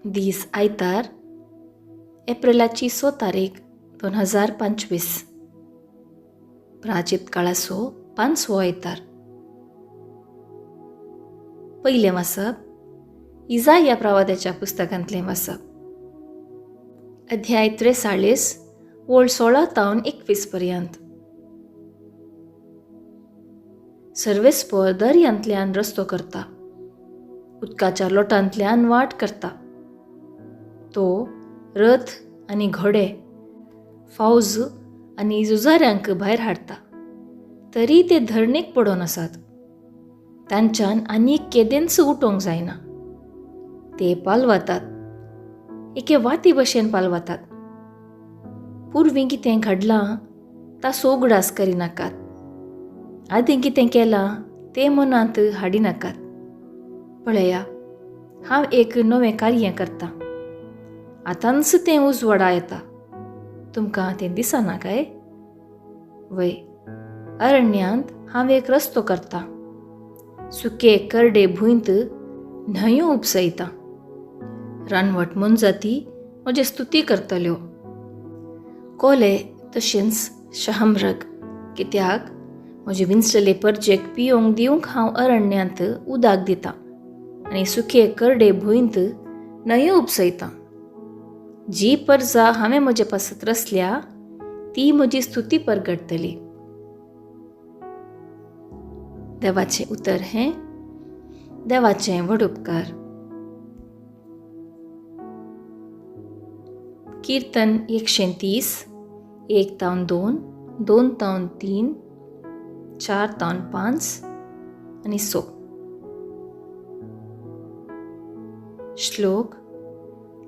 दीस आयतार, एप्रिलाची 6 तारीख 2025. प्राचित काळाचो 5वो आयतार. पयलें वाचप इजाया प्रवाद्याच्या पुस्तकांतलें वाचप. अध्याय 43 वोळ 16 तावन 21 पर्यंत. सर्वेस्पर दर्यांतल्यान रस्तो करता, उदकाच्या लोटांतल्यान वाट करता. तो रथ आनी घोडे, फौज आनी झुजाऱ्यांक भायर हाडटा. तरी ते धरणेक पडून आसात. तांच्यान आनीक केदेंच उठोवंक जायना. ते पालवातात, एके वाती भशेन पालवातात. पुर्वीं कितें घडलां ताचो उगडास करिनाकात. आदीं कितें केलां तें मनांत हाडिनाकात. पळया, हांव एक नवें कार्य करतां. आतांच तें उजवाडा येता. तुमकां तें दिसना काय? वय, अरण्यांत हांव एक रस्तो करतां. सुके करडे भुंयत न्हंयो उपसयतां. रानवट मनजाती म्हजे स्तुती करतल्यो. कोले तशेंच शहामृग, कित्याक म्हजे विंचलेले परजेक पियोंक दिवंक हांव अरण्यांत उदक दितां आनी सुके करडे भुंयत न्हंयो उपसयतां. जी परजा हांवें म्हजे पासत रचल्या ती म्हजी स्तुती परगटतली. देवाचें उतर हें. देवाचें व्हड उपकार. कीर्तन 130, 1 तावन 2, 2 तावन 3, 4 तावन 5 आनी 6. श्लोक.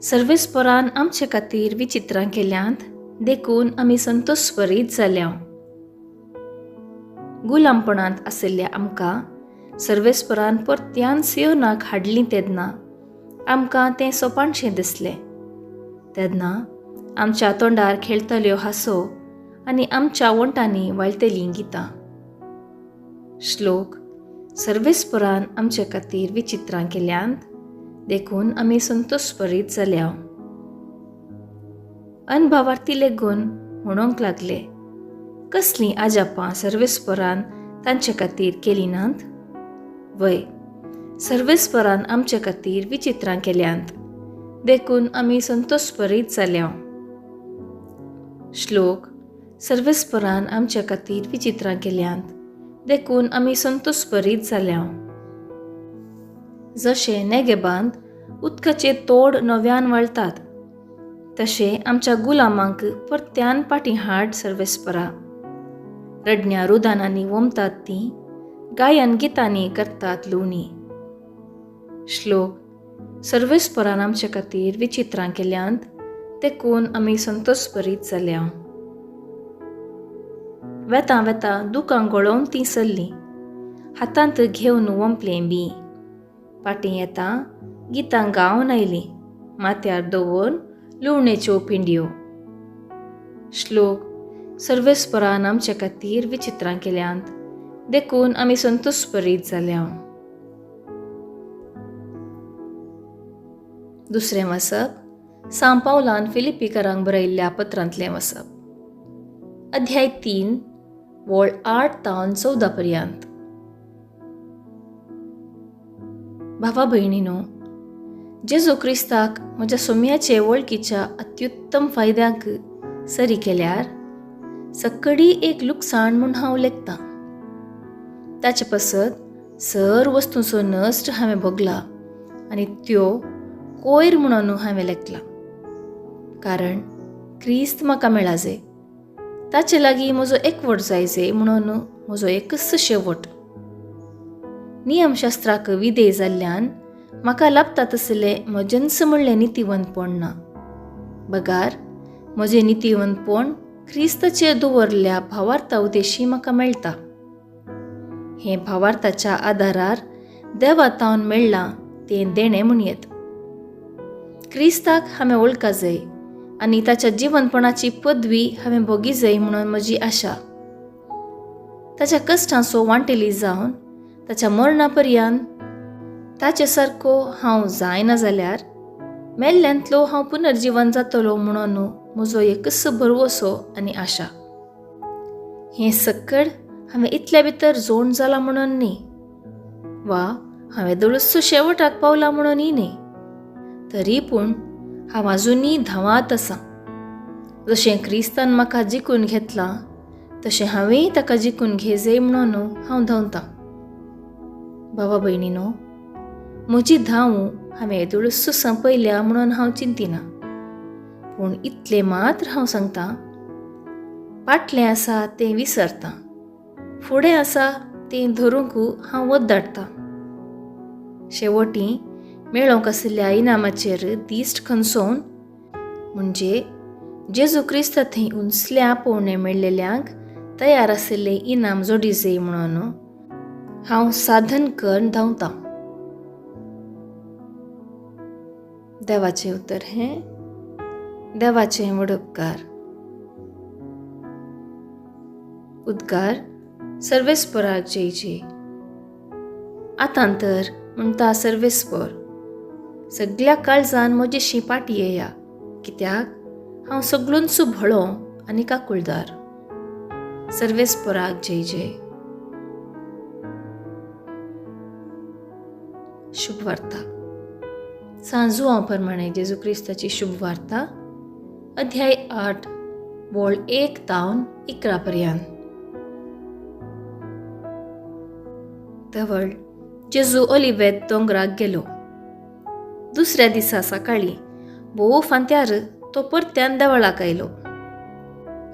सर्वेस्परान आमचे खातीर विचित्रां केल्यांत देखून आमी संतोशभरीत जाल्या. गुलामपणांत आशिल्ल्या आमकां सर्वेस्परान परत्यान सियोनाक हाडलीं तेन्ना आमकां तें सोपानशें दिसलें. तेन्ना आमच्या तोंडार खेळटल्यो हांसो आनी आमच्या वंटांनी वाळटलीं गितां. श्लोक. सर्वेस्परान आमचे खातीर विचित्रां केल्यांत देखून आमी संतोशभरीत जाल्या. अनभावार्थी लेगून म्हणूंक लागले, कसलीं आजापां सर्वेस्परान तांचे खातीर केलीं नात? वय, सर्वेस्परान आमचे खातीर विचित्रां केल्यांत देखून आमी संतोशभरीत जाल्या. श्लोक. सर्वेस्परान आमचे खातीर विचित्रां केल्यांत देखून आमी संतोशभरीत जाल्या. जशे नेगेबांत उदकाचे तोड नव्यान वळटात, तशें आमच्या गुलामांक परत्यान पाटी हाड सर्वेस्परा. रडण्या रुदानांनी वमतात तीं, गायन गितांनी करतात लुवणी. श्लोक. सर्वेस्परान आमचे खातीर विचित्रां केल्यांत देखून आमी संतोशभरीत जाल्या. वेतां वेतां दुकां गळोवन तीं सरलीं, हातांत घेवन वंपलें बी. पाटी येता गितां गावन आयलीं, माथ्यार दवरून लुवणेच्यो पिंड्यो. श्लोक. सर्वेस्परान आमचे खातीर विचित्रां केल्यांत देखून आमी संतोशभरीत जाल्या. दुसरें वाचप सांव पावलान फिलिपिकारांक बरयल्ल्या पत्रांतलें वाचप. अध्याय 3 वोळ 8 तावन 14 पर्यंत. भावा भयणीनो, जेजू क्रिस्ताक म्हज्या सोम्याचे वळखीच्या अत्युत्तम फायद्यांक सरी केल्यार सक्कडी एक लुकसाण म्हूण हांव लेखतां. ताचे पासत सर वस्तूंचो नश्ट हांवें भोगला आनी त्यो कोयर म्हणून हांवें लेखला. कारण क्रिस्त म्हाका मेळा जाय, ताचे लागीं म्हजो एकवट जायजे म्हणून म्हजो एकच शेवट. नियमशास्त्राक विधेय जाल्ल्यान म्हाका लाभता तसलें म्हजेंच म्हणलें नितीवंतपण ना. बगार, म्हजें नितीवंतपण क्रिस्ताचेर दवरल्या भावार्था उदेशी म्हाका मेळटा. हें भावार्थाच्या आदारार देवातावन मेळ्ळां तें देणें म्हणयत. क्रिस्ताक हांवें वळखा जाय आनी ताच्या जिवंतपणाची पदवी हांवें भोगी जाय म्हणून म्हजी आशा. ताच्या कश्टांचो वांटेली जावन ताच्या मरणा पर्यंत ताचे सारको हांव जायना जाल्यार मेल्ल्यांतलो हांव पुनर्जीवन जातलो म्हणून म्हजो एकच भरवोसो आनी आशा. हें सक्कड हांवें इतल्या भितर जोड जाला म्हणून न्ही, वा हांवें दळूस शेवटाक पावला म्हणूनय न्ही. तरी पूण हांव आजुनी धांवात आसां. जशें क्रिस्तान म्हाका जिखून घेतलां तशें हांवेंय ताका जिखून घेजय म्हणून हांव धांवतां. भावा भयणीनो, म्हजी धांव हांवें येदुळूस संपयल्या म्हणून हांव चिंतिना. पूण इतलें मात्र हांव सांगतां, फाटलें आसा तें विसरतां, फुडें आसा तें धरूंक हांव वत. शेवटी मेळोंक आशिल्ल्या इनामाचेर दिश्ट खंचोवन, म्हणजे जेजू क्रिस्त थंय उंचल्या पोवणे मेळिल्ल्यांक तयार आशिल्लें इनाम जोडिजय म्हणून हांव साधन करून धांवतां. देवाचें उतर हें देवाचें व्हड उपकार. उद्गार सर्वेस्पराक जय जय. आतां तर म्हणटा सर्वेस्पर, सगळ्या काळजान म्हजेशी पाटी येया, कित्याक हांव सगळूंच भळो आनी काकुळदार. सर्वेस्पराक जय जय. शुभ वार्ता. सांजू हांव प्रमाणे जेजू क्रिस्ताची शुभ वार्ता, अध्याय 8 वळ 1 तावन 11 पर्यंत. धवळ जेजू ऑलिव्हेत दोंगराक गेलो. दुसऱ्या दिसा सकाळी भोव फांत्यार तो परत्यान देवळाक आयलो.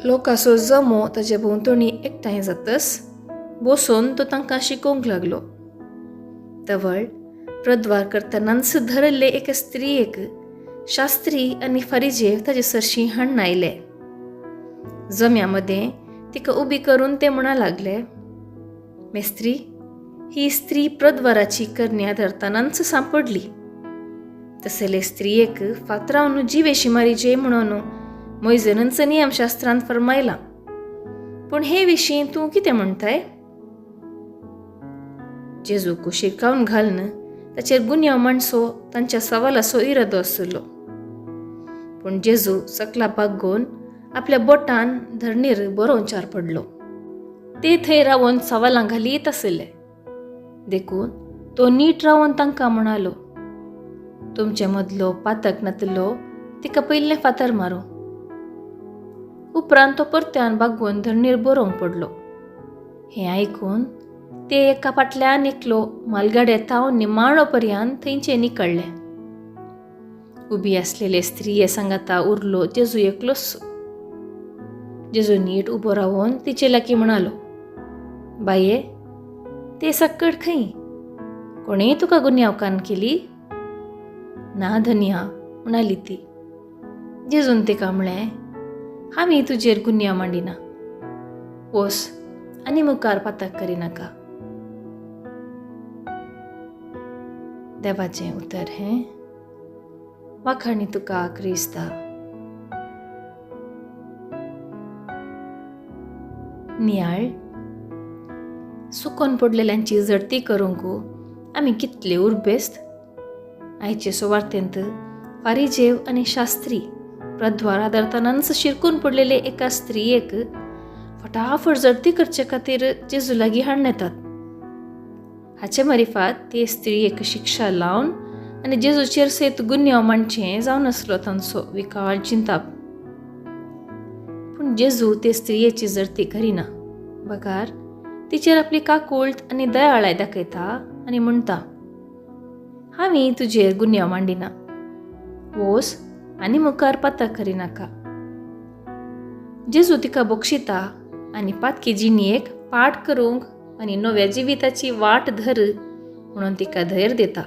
लोकांचो जमो ताचे भोंवतणी एकठांय जातस बसून तो तांकां शिकोवंक लागलो. धवळ प्रद्वार करतनाच धरल्ले एके स्त्रियेक शास्त्री आनी फारिजेव ताचे सरशी हाडून आयले. जम्या मदें तिका उबी करून ते म्हणा लागले, मेस्त्री, ही स्त्री प्रद्वाराची कन्या धरतनाच सांपडली. तसले स्त्रियेक फातरावन जिवेशी मारिजे म्हणून मोइजेनच नियमशास्त्रांत फरमायलां. पूण हे विशीं तूं कितें म्हणटाय? जेजूक शिरकावन घालन ताचेर गुन्यांव मांडचो तांच्या सवालाचो इरादो आसलो. पूण जेजू सकला बागोवन आपल्या बोटान धरणीर बरोवचार पडलो. ते थंय रावन सवालां घालीत आसले. देखून तो नीट रावन तांकां म्हणालो, तुमचे मदलो पातक नातलो तिका पयलें फातर मारो. उपरांत तो परत्यान बागोवन धरणीर बरोवंक पडलो. हें आयकून ते एका फाटल्यान एकलो मालगाडे तावन निमाणो पर्यंत थंयचे निकळ्ळे. उबी आसलेले स्त्रिये सांगाता उरलो जेजू एकलोच. जेजू नीट उबो रावून तिचे लागीं म्हणालो, बाये, ते सक्कड खंय? कोणेय तुका गुन्यांवकान केली? ना धन्या, म्हणाली ती. जेजून तिका म्हळें, हांवें तुजेर गुन्यांव मांडिना. वस आनी मुखार पातक करिनाका. देवाचें उतर हें वाखाणी तुका क्रिस्ता. नियाळ सुकोन पडलेल्यांची जडती करूंक आमी कितले उर्बेस्त. आयचे सुवार्थेंत फारिजेव आनी शास्त्री प्रद्वार आदरतनाच शिरकून पडलेले एका स्त्रियेक फटाफट जडती करचे खातीर जेजू लागीं हाडून येतात. हाचे मारिफात ते स्त्रियेक शिक्षा लावन आनी जेजूचेर सयत गुन्यांव मांडचें जावन आसलो तांचो विकाळ चिंताप. पूण जेजू ते स्त्रियेची जडती करिना. बगार तिचेर आपली काकुळट आनी दयाळाय दाखयता आनी म्हणटा, हांवें तुजेर गुन्यांव मांडिना. वोस आनी मुखार पातक करिनाका. जेजू तिका बक्षिता आनी पातकी जिणेक पाट करूंक आनी नव्या जिविताची वाट धर म्हणून तिका धैर्य दिता.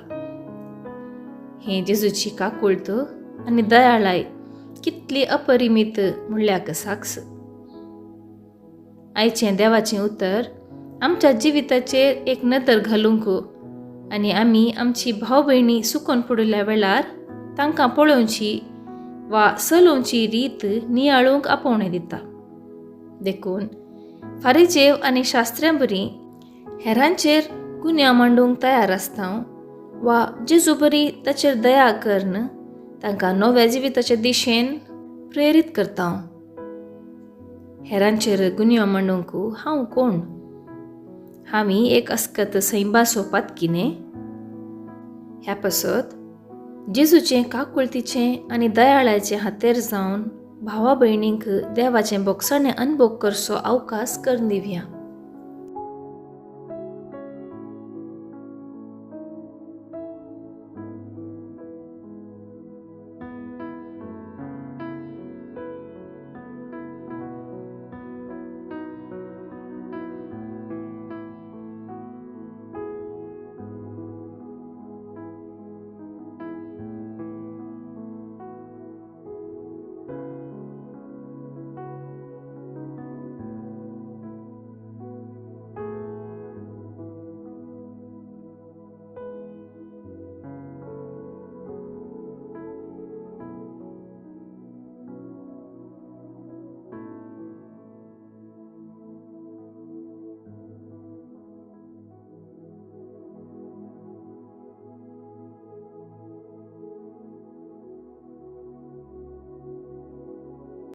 हें जेजूची काकुळट आनी दयाळाय कितली अपरिमीत म्हणल्याक साक्ष. आयचें देवाचें उतर आमच्या जिविताचेर एक नदर घालूंक आनी आमी आमची भाव भयणी सुकोन पडिल्ल्या वेळार तांकां पळोवची वा चलोवची रीत नियाळूंक आपोवणें दिता. देखून फारिजेव आनी शास्त्र्यां बरी हेरांचेर गुन्यांव मांडूंक तयार आसता वा जेजू बरी ताचेर दया करन तांकां नव्या जिविताचे दिशेन प्रेरीत करता. हेरांचेर गुन्यांव मांडूंक हांव कोण? आमी एक अस्कत सैम सोपात किने? ह्या पासत जेजूचें काकुळतीचें आनी दयाळाचें हातेर जावन भावा भयणींक देवाचें बोगसणें अनुभव करचो अवकाश करून दिवया.